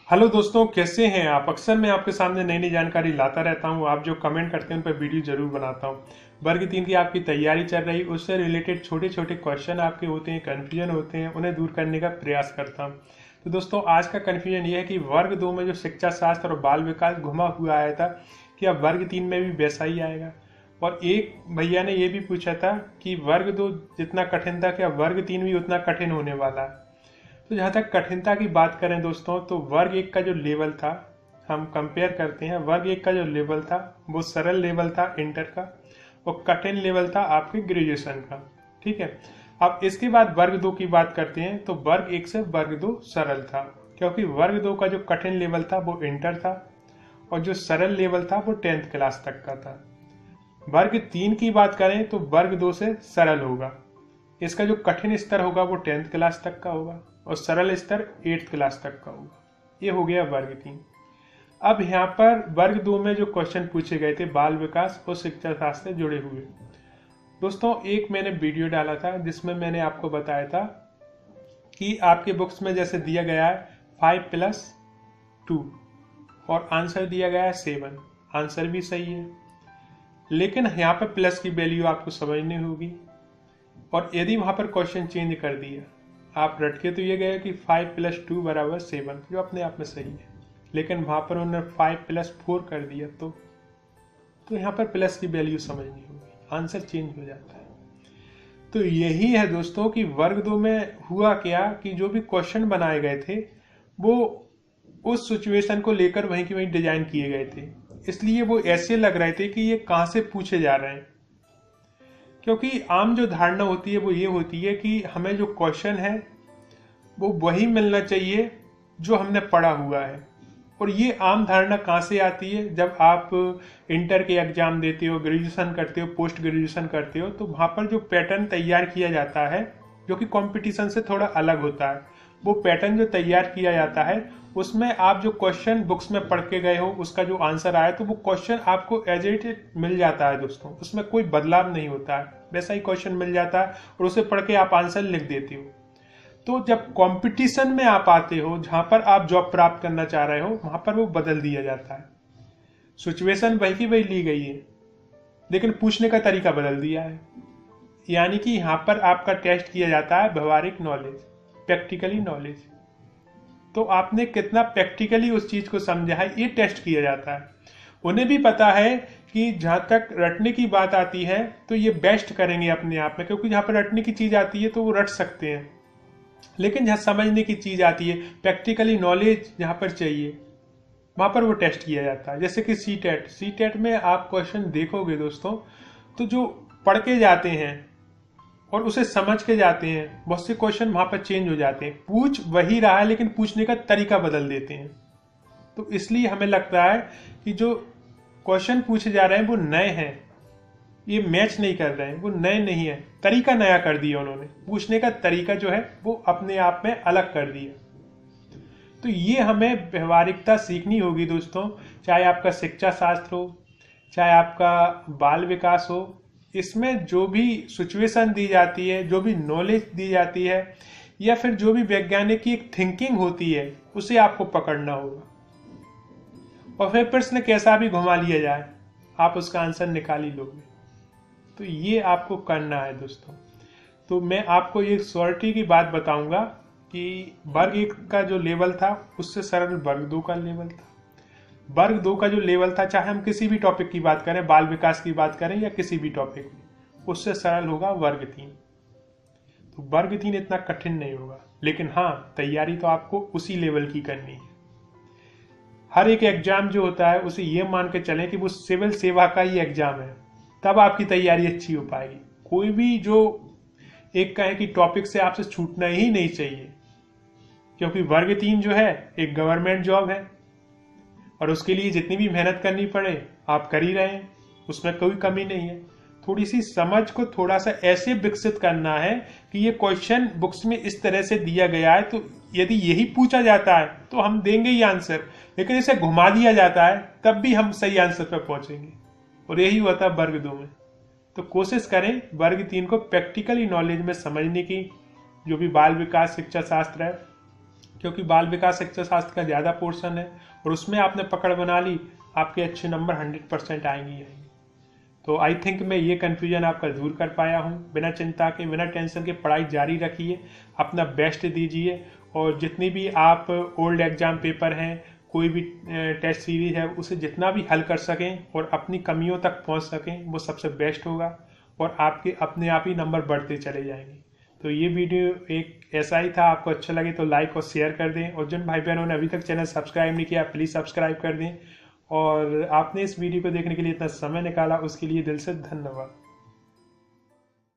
Hello दोस्तों, कैसे हैं आप। अक्सर मैं आपके सामने नई नई जानकारी लाता रहता हूं। आप जो कमेंट करते हैं उन पर वीडियो जरूर बनाता हूं। वर्ग 3 की आपकी तैयारी चल रही, उससे रिलेटेड छोटे छोटे क्वेश्चन आपके होते हैं, कन्फ्यूजन होते हैं, उन्हें दूर करने का प्रयास करता हूं। तो दोस्तों, आज का कन्फ्यूजन ये है कि वर्ग 2 में जो शिक्षा शास्त्र और बाल विकास घुमा हुआ आया था, कि अब वर्ग 3 में भी वैसा ही आएगा। और एक भैया ने ये भी पूछा था कि वर्ग 2 जितना कठिन था, क्या वर्ग 3 भी उतना कठिन होने वाला है। तो जहाँ तक कठिनता की बात करें दोस्तों, तो वर्ग 1 का जो लेवल था, हम कंपेयर करते हैं। वर्ग 1 का जो लेवल था वो सरल लेवल था इंटर का, और कठिन लेवल था आपके ग्रेजुएशन का। ठीक है। अब इसके बाद वर्ग 2 की बात करते हैं, तो वर्ग 1 से वर्ग 2 सरल था, क्योंकि वर्ग 2 का जो कठिन लेवल था वो इंटर था, और जो सरल लेवल था वो 10th क्लास तक का था। वर्ग 3 की बात करें तो वर्ग 2 से सरल होगा। इसका जो कठिन स्तर होगा वो 10th क्लास तक का होगा, और सरल स्तर 8th क्लास तक का होगा। ये हो गया वर्ग 3। अब यहाँ पर वर्ग 2 में जो क्वेश्चन पूछे गए थे बाल विकास और शिक्षा शास्त्र से जुड़े हुए, दोस्तों एक मैंने वीडियो डाला था जिसमें मैंने आपको बताया था कि आपके बुक्स में जैसे दिया गया है 5+2 और आंसर दिया गया है 7। आंसर भी सही है, लेकिन यहाँ पर प्लस की वैल्यू आपको समझनी होगी। और यदि वहां पर क्वेश्चन चेंज कर दिया, आप रट के तो ये गए कि 5+2 = 7, जो अपने आप में सही है, लेकिन वहां पर उन्होंने 5+4 कर दिया, तो यहाँ पर प्लस की वैल्यू समझनी होगी, आंसर चेंज हो जाता है। तो यही है दोस्तों कि वर्ग 2 में हुआ क्या कि जो भी क्वेश्चन बनाए गए थे वो उस सिचुएशन को लेकर वहीं की वहीं डिजाइन किए गए थे, इसलिए वो ऐसे लग रहे थे कि ये कहां से पूछे जा रहे हैं। क्योंकि आम जो धारणा होती है वो ये होती है कि हमें जो क्वेश्चन है वो वही मिलना चाहिए जो हमने पढ़ा हुआ है। और ये आम धारणा कहाँ से आती है, जब आप इंटर के एग्जाम देते हो, ग्रेजुएशन करते हो, पोस्ट ग्रेजुएशन करते हो, तो वहाँ पर जो पैटर्न तैयार किया जाता है जो कि कंपटीशन से थोड़ा अलग होता है, वो पैटर्न जो तैयार किया जाता है उसमें आप जो क्वेश्चन बुक्स में पढ़ के गए हो उसका जो आंसर आया, तो वो क्वेश्चन आपको एज इट मिल जाता है दोस्तों, उसमें कोई बदलाव नहीं होता है, वैसा ही क्वेश्चन मिल जाता है और उसे पढ़ के आप आंसर लिख देते हो। तो जब कंपटीशन में आप आते हो, जहां पर आप जॉब प्राप्त करना चाह रहे हो, वहां पर वो बदल दिया जाता है। सिचुएशन वही की वही ली गई है, लेकिन पूछने का तरीका बदल दिया है। यानी कि यहां पर आपका टेस्ट किया जाता है व्यवहारिक नॉलेज, प्रैक्टिकली नॉलेज। तो आपने कितना प्रैक्टिकली उस चीज को समझा है, ये टेस्ट किया जाता है। उन्हें भी पता है कि जहां तक रटने की बात आती है तो ये बेस्ट करेंगे अपने आप में, क्योंकि जहां पर रटने की चीज आती है तो वो रट सकते हैं, लेकिन जहां समझने की चीज आती है, प्रैक्टिकली नॉलेज जहां पर चाहिए, वहां पर वो टेस्ट किया जाता है। जैसे कि सी टेट में आप क्वेश्चन देखोगे दोस्तों, तो जो पढ़ के जाते हैं और उसे समझ के जाते हैं, बहुत से क्वेश्चन वहां पर चेंज हो जाते हैं। पूछ वही रहा है लेकिन पूछने का तरीका बदल देते हैं। तो इसलिए हमें लगता है कि जो क्वेश्चन पूछे जा रहे हैं वो नए हैं, ये मैच नहीं कर रहे हैं, वो नए नहीं है, तरीका नया कर दिया उन्होंने, पूछने का तरीका जो है वो अपने आप में अलग कर दिया। तो ये हमें व्यवहारिकता सीखनी होगी दोस्तों, चाहे आपका शिक्षा शास्त्र हो, चाहे आपका बाल विकास हो। इसमें जो भी सिचुएशन दी जाती है, जो भी नॉलेज दी जाती है, या फिर जो भी वैज्ञानिक की एक थिंकिंग होती है, उसे आपको पकड़ना होगा। और फिर प्रश्न कैसा भी घुमा लिया जाए, आप उसका आंसर निकाल ही लोगे। तो ये आपको करना है दोस्तों। तो मैं आपको एक श्योरिटी की बात बताऊंगा कि वर्ग 1 का जो लेवल था उससे सरल वर्ग 2 का लेवल था। वर्ग 2 का जो लेवल था, चाहे हम किसी भी टॉपिक की बात करें, बाल विकास की बात करें या किसी भी टॉपिक में, उससे सरल होगा वर्ग 3। तो वर्ग 3 इतना कठिन नहीं होगा, लेकिन हाँ, तैयारी तो आपको उसी लेवल की करनी है। हर एक एग्जाम जो होता है उसे ये मान के चलें कि वो सिविल सेवा का ही एग्जाम है, तब आपकी तैयारी अच्छी हो पाएगी। कोई भी जो एक कहे कि टॉपिक से आपसे छूटना ही नहीं चाहिए, क्योंकि वर्ग 3 जो है एक गवर्नमेंट जॉब है, और उसके लिए जितनी भी मेहनत करनी पड़े आप कर ही रहे हैं, उसमें कोई कमी नहीं है। थोड़ी सी समझ को थोड़ा सा ऐसे विकसित करना है कि ये क्वेश्चन बुक्स में इस तरह से दिया गया है, तो यदि यही पूछा जाता है तो हम देंगे ही आंसर, लेकिन इसे घुमा दिया जाता है तब भी हम सही आंसर पर पहुंचेंगे। और यही हुआ था वर्ग 2 में। तो कोशिश करें वर्ग 3 को प्रैक्टिकली नॉलेज में समझने की। जो भी बाल विकास शिक्षा शास्त्र है क्योंकि बाल विकास शिक्षा शास्त्र का ज़्यादा पोर्शन है और उसमें आपने पकड़ बना ली, आपके अच्छे नंबर 100% आएंगे। तो आई थिंक मैं ये कन्फ्यूजन आपका दूर कर पाया हूँ। बिना चिंता के, बिना टेंशन के पढ़ाई जारी रखिए, अपना बेस्ट दीजिए और जितनी भी आप ओल्ड एग्जाम पेपर हैं, कोई भी टेस्ट सीरीज है, उसे जितना भी हल कर सकें और अपनी कमियों तक पहुँच सकें, वो सबसे बेस्ट होगा और आपके अपने आप ही नंबर बढ़ते चले जाएंगे। तो ये वीडियो एक ऐसा ही था। आपको अच्छा लगे तो लाइक और शेयर कर दें और जिन भाई बहनों ने अभी तक चैनल सब्सक्राइब नहीं किया प्लीज़ सब्सक्राइब कर दें। और आपने इस वीडियो को देखने के लिए इतना समय निकाला उसके लिए दिल से धन्यवाद।